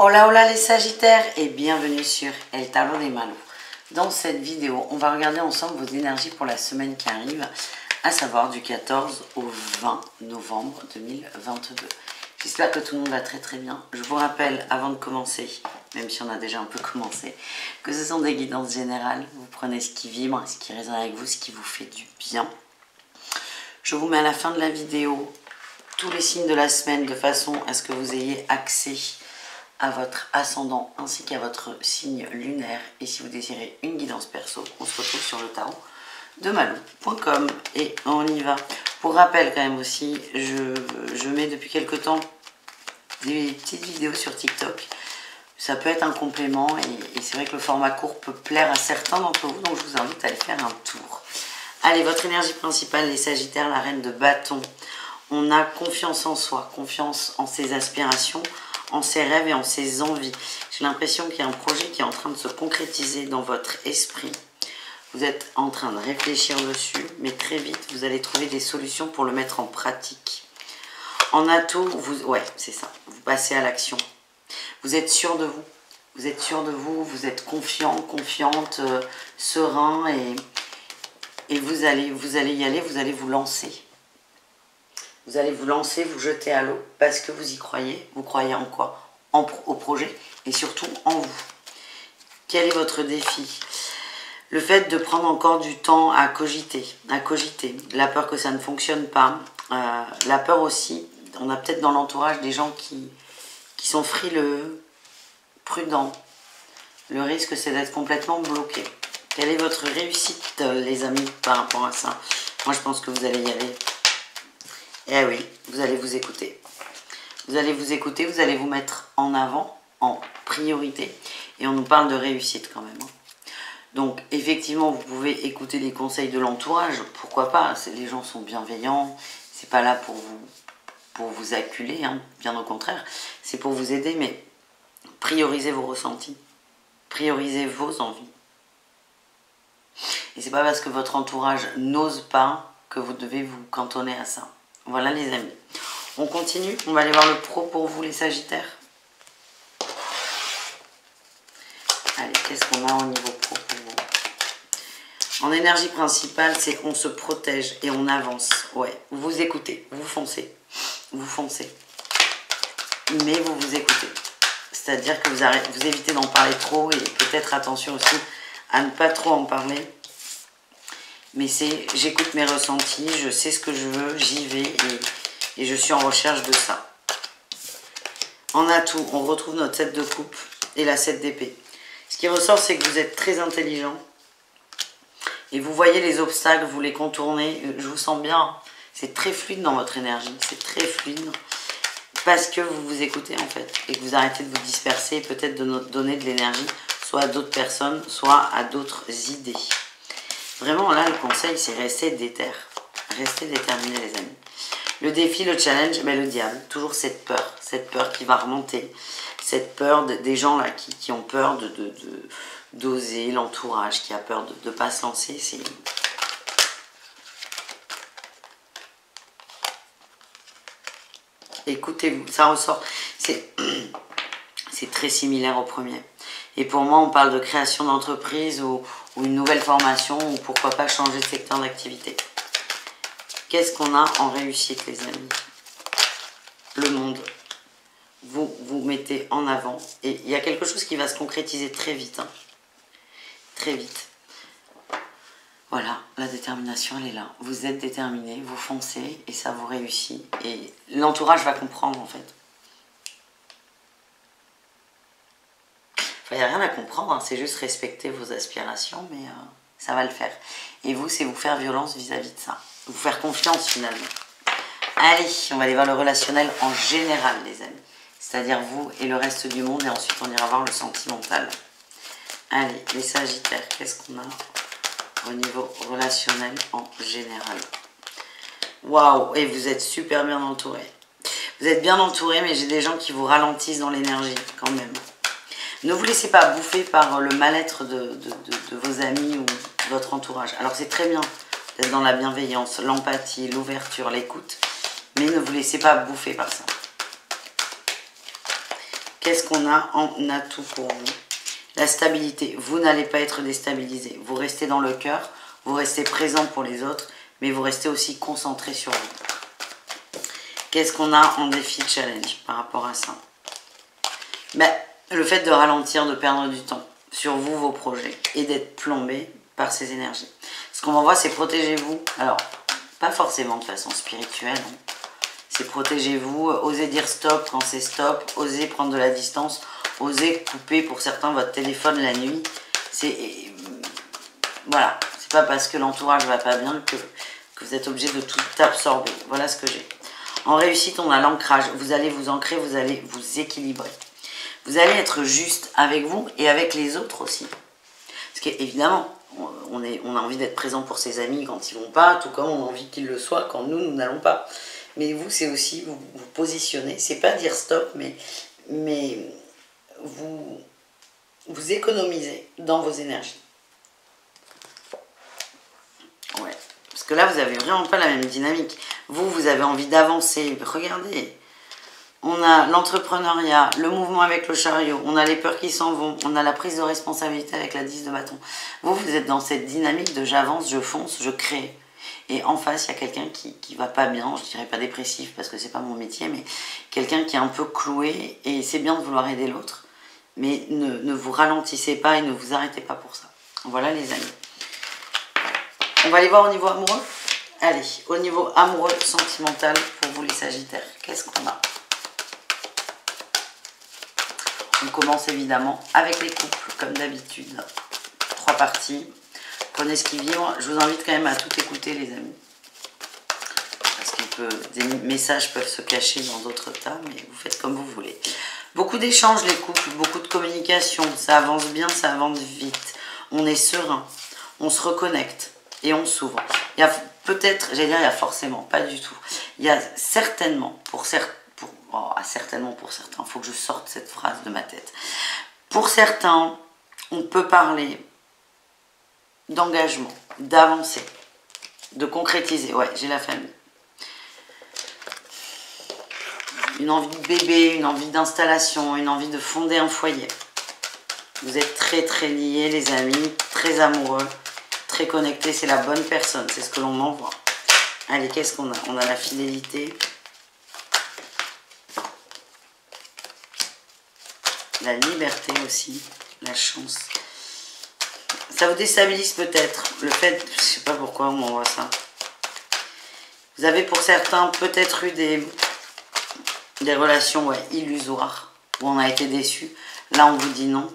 Hola hola les Sagittaires et bienvenue sur El Tarot des Malous. Dans cette vidéo, on va regarder ensemble vos énergies pour la semaine qui arrive, à savoir du 14 au 20 novembre 2022. J'espère que tout le monde va très très bien. Je vous rappelle avant de commencer, même si on a déjà un peu commencé, que ce sont des guidances générales. Vous prenez ce qui vibre, ce qui résonne avec vous, ce qui vous fait du bien. Je vous mets à la fin de la vidéo tous les signes de la semaine de façon à ce que vous ayez accès à votre ascendant ainsi qu'à votre signe lunaire. Et si vous désirez une guidance perso, on se retrouve sur le tarot de malou.com et on y va. Pour rappel quand même aussi, je mets depuis quelques temps des petites vidéos sur TikTok. Ça peut être un complément et c'est vrai que le format court peut plaire à certains d'entre vous, donc je vous invite à aller faire un tour. Allez, votre énergie principale, les Sagittaires, la reine de bâton. On a confiance en soi, confiance en ses aspirations, en ses rêves et en ses envies. J'ai l'impression qu'il y a un projet qui est en train de se concrétiser dans votre esprit. Vous êtes en train de réfléchir dessus, mais très vite, vous allez trouver des solutions pour le mettre en pratique. En atout, ouais, c'est ça, vous passez à l'action. Vous êtes sûr de vous. Vous êtes sûr de vous, vous êtes confiant, confiante, serein et vous allez y aller, vous allez vous lancer. Vous allez vous lancer, vous jeter à l'eau parce que vous y croyez. Vous croyez en quoi? Au projet et surtout en vous. Quel est votre défi? Le fait de prendre encore du temps à cogiter. La peur que ça ne fonctionne pas. La peur aussi, on a peut-être dans l'entourage des gens qui sont frileux, prudents. Le risque, c'est d'être complètement bloqué. Quelle est votre réussite, les amis, par rapport à ça? Moi, je pense que vous allez y aller. Eh oui, vous allez vous écouter. Vous allez vous écouter, vous allez vous mettre en avant, en priorité. Et on nous parle de réussite quand même. Donc, effectivement, vous pouvez écouter les conseils de l'entourage. Pourquoi pas? Les gens sont bienveillants. C'est pas là pour vous acculer, hein, bien au contraire. C'est pour vous aider, mais priorisez vos ressentis. Priorisez vos envies. Et c'est pas parce que votre entourage n'ose pas que vous devez vous cantonner à ça. Voilà les amis. On continue, on va aller voir le pro pour vous les Sagittaires. Allez, qu'est-ce qu'on a au niveau pro pour vous? En énergie principale, c'est on se protège et on avance. Ouais, vous écoutez, vous foncez. Vous foncez. Mais vous vous écoutez. C'est-à-dire que vous évitez d'en parler trop et peut-être attention aussi à ne pas trop en parler. Mais c'est, j'écoute mes ressentis, je sais ce que je veux, j'y vais et je suis en recherche de ça. En atout, on retrouve notre 7 de coupe et la 7 d'épée. Ce qui ressort, c'est que vous êtes très intelligent. Et vous voyez les obstacles, vous les contournez. Je vous sens bien. C'est très fluide dans votre énergie. C'est très fluide. Parce que vous vous écoutez en fait. Et que vous arrêtez de vous disperser et peut-être de donner de l'énergie soit à d'autres personnes, soit à d'autres idées. Vraiment, là, le conseil, c'est rester déter. Restez déterminé, les amis. Le défi, le challenge, mais le diable. Toujours cette peur qui va remonter. Cette peur des gens là qui ont peur d'oser, l'entourage qui a peur de ne pas se lancer. C'est... Écoutez-vous, ça ressort. C'est très similaire au premier. Et pour moi, on parle de création d'entreprise ou une nouvelle formation ou pourquoi pas changer de secteur d'activité. Qu'est-ce qu'on a en réussite, les amis? Le monde. Vous mettez en avant. Et il y a quelque chose qui va se concrétiser très vite. Hein. Très vite. Voilà, la détermination, elle est là. Vous êtes déterminé, vous foncez et ça vous réussit. Et l'entourage va comprendre, en fait. Il n'y a rien à comprendre, hein, c'est juste respecter vos aspirations, mais ça va le faire. Et vous, c'est vous faire violence vis-à-vis de ça. Vous faire confiance, finalement. Allez, on va aller voir le relationnel en général, les amis. C'est-à-dire vous et le reste du monde, et ensuite on ira voir le sentimental. Allez, les Sagittaires, qu'est-ce qu'on a au niveau relationnel en général? Waouh, et vous êtes super bien entouré. Vous êtes bien entouré, mais j'ai des gens qui vous ralentissent dans l'énergie, quand même. Ne vous laissez pas bouffer par le mal-être de vos amis ou de votre entourage. Alors c'est très bien d'être dans la bienveillance, l'empathie, l'ouverture, l'écoute. Mais ne vous laissez pas bouffer par ça. qu'est-ce qu'on a en atout pour vous? La stabilité. Vous n'allez pas être déstabilisé. Vous restez dans le cœur, vous restez présent pour les autres, mais vous restez aussi concentré sur vous. Qu'est-ce qu'on a en défi challenge par rapport à ça? Ben, le fait de ralentir, de perdre du temps sur vous, vos projets, et d'être plombé par ces énergies. Ce qu'on m'envoie, c'est protégez-vous. Alors, pas forcément de façon spirituelle. Hein. C'est protégez-vous, osez dire stop quand c'est stop, osez prendre de la distance, osez couper pour certains votre téléphone la nuit. C'est... Voilà, c'est pas parce que l'entourage va pas bien que vous êtes obligé de tout absorber. Voilà ce que j'ai. En réussite, on a l'ancrage. Vous allez vous ancrer, vous allez vous équilibrer. Vous allez être juste avec vous et avec les autres aussi. Parce qu'évidemment, on a envie d'être présent pour ses amis quand ils vont pas, tout comme on a envie qu'ils le soient quand nous n'allons pas. Mais vous, c'est aussi vous positionner. C'est pas dire stop, mais vous économisez dans vos énergies. Ouais. Parce que là, vous n'avez vraiment pas la même dynamique. Vous avez envie d'avancer. Regardez. On a l'entrepreneuriat, le mouvement avec le chariot, on a les peurs qui s'en vont, on a la prise de responsabilité avec la 10 de bâton. Vous êtes dans cette dynamique de j'avance, je fonce, je crée. Et en face, il y a quelqu'un qui va pas bien, je dirais pas dépressif parce que c'est pas mon métier, mais quelqu'un qui est un peu cloué, et c'est bien de vouloir aider l'autre, mais ne vous ralentissez pas et ne vous arrêtez pas pour ça. Voilà les amis. On va aller voir au niveau amoureux. Allez, au niveau amoureux, sentimental, pour vous les Sagittaires, qu'est-ce qu'on a? On commence évidemment avec les couples, comme d'habitude. 3 parties. Prenez ce qui vibre. Je vous invite quand même à tout écouter, les amis. Parce que des messages peuvent se cacher dans d'autres tas, mais vous faites comme vous voulez. Beaucoup d'échanges, les couples, beaucoup de communication. Ça avance bien, ça avance vite. On est serein. On se reconnecte et on s'ouvre. Il y a peut-être, j'allais dire, il y a forcément, pas du tout. Il y a certainement, certainement pour certains, il faut que je sorte cette phrase de ma tête. Pour certains, on peut parler d'engagement, d'avancer, de concrétiser. Ouais, j'ai la famille. Une envie de bébé, une envie d'installation, une envie de fonder un foyer. Vous êtes très très liés, les amis, très amoureux, très connectés. C'est la bonne personne, c'est ce que l'on m'envoie. Allez, qu'est-ce qu'on a? On a la fidélité. La liberté aussi, la chance. Ça vous déstabilise peut-être, le fait, je sais pas pourquoi on m'envoie ça. Vous avez pour certains peut-être eu des relations illusoires, où on a été déçu. Là on vous dit non,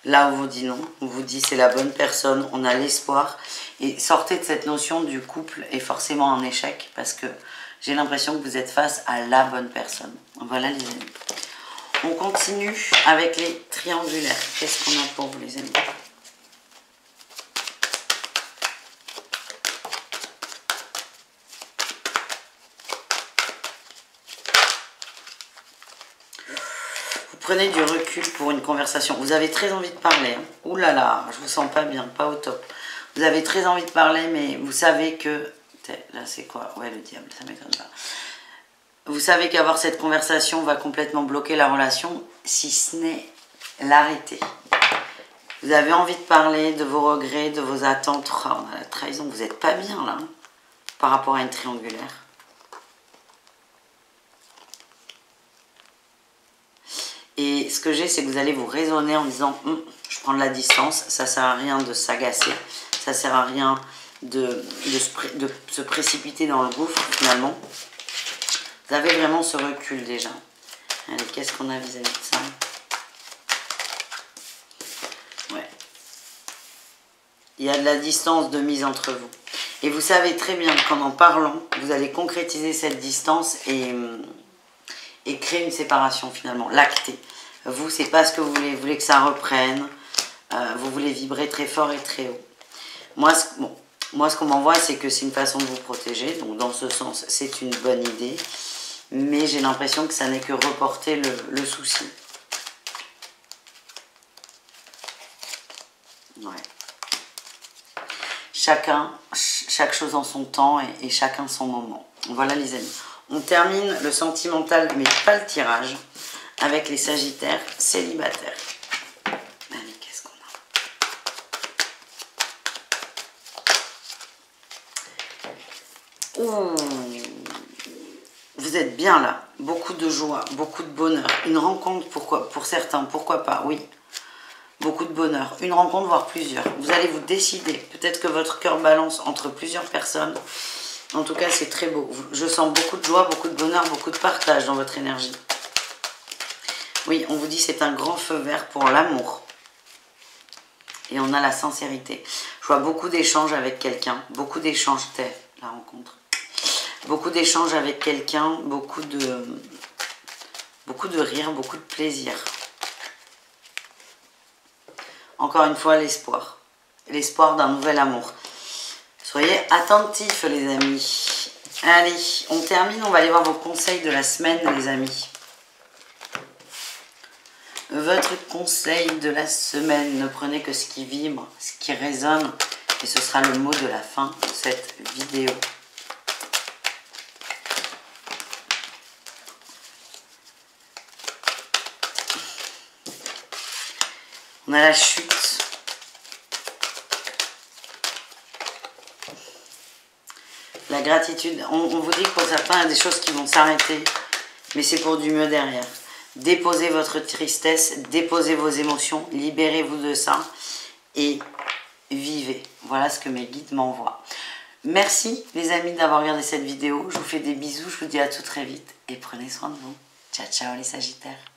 là on vous dit non, on vous dit c'est la bonne personne, on a l'espoir. Et sortez de cette notion du couple est forcément un échec, parce que j'ai l'impression que vous êtes face à la bonne personne. Voilà les amis. On continue avec les triangulaires. Qu'est-ce qu'on a pour vous les amis? Vous prenez du recul pour une conversation. Vous avez très envie de parler. Hein. Ouh là là, je vous sens pas bien, pas au top. Vous avez très envie de parler, mais vous savez que... Là c'est quoi? Ouais, le diable, ça m'étonne pas. Vous savez qu'avoir cette conversation va complètement bloquer la relation, si ce n'est l'arrêter. Vous avez envie de parler de vos regrets, de vos attentes. Oh, on a la trahison, vous n'êtes pas bien là, hein, par rapport à une triangulaire. Et ce que j'ai, c'est que vous allez vous raisonner en disant je prends de la distance, ça sert à rien de s'agacer, ça sert à rien de se précipiter dans le gouffre finalement. Vous avez vraiment ce recul déjà. Allez, qu'est-ce qu'on a vis-à-vis de ça? Ouais. Il y a de la distance de mise entre vous. Et vous savez très bien qu'en en parlant, vous allez concrétiser cette distance et créer une séparation finalement, l'acter. Vous, c'est pas ce que vous voulez que ça reprenne. Vous voulez vibrer très fort et très haut. Moi, ce qu'on m'envoie, c'est que c'est une façon de vous protéger. Donc, dans ce sens, c'est une bonne idée. Mais j'ai l'impression que ça n'est que reporter le souci. Ouais. Chaque chose en son temps et chacun son moment. Voilà les amis. On termine le sentimental, mais pas le tirage, avec les Sagittaires célibataires. Allez, qu'est-ce qu'on a? Ouh, vous êtes bien là. Beaucoup de joie, beaucoup de bonheur. Une rencontre, pourquoi? Pour certains, pourquoi pas? Oui. Beaucoup de bonheur. Une rencontre, voire plusieurs. Vous allez vous décider. Peut-être que votre cœur balance entre plusieurs personnes. En tout cas, c'est très beau. Je sens beaucoup de joie, beaucoup de bonheur, beaucoup de partage dans votre énergie. Oui, on vous dit c'est un grand feu vert pour l'amour. Et on a la sincérité. Je vois beaucoup d'échanges avec quelqu'un. Beaucoup d'échanges, la rencontre. Beaucoup d'échanges avec quelqu'un. Beaucoup de rire, beaucoup de plaisir. Encore une fois, l'espoir. L'espoir d'un nouvel amour. Soyez attentifs, les amis. Allez, on termine. On va aller voir vos conseils de la semaine, les amis. Votre conseil de la semaine. Ne prenez que ce qui vibre, ce qui résonne. Et ce sera le mot de la fin de cette vidéo. On a la chute. La gratitude. On vous dit que pour certains, il y a des choses qui vont s'arrêter. Mais c'est pour du mieux derrière. Déposez votre tristesse, déposez vos émotions, libérez-vous de ça et vivez. Voilà ce que mes guides m'envoient. Merci les amis d'avoir regardé cette vidéo. Je vous fais des bisous, je vous dis à tout très vite et prenez soin de vous. Ciao, ciao les Sagittaires.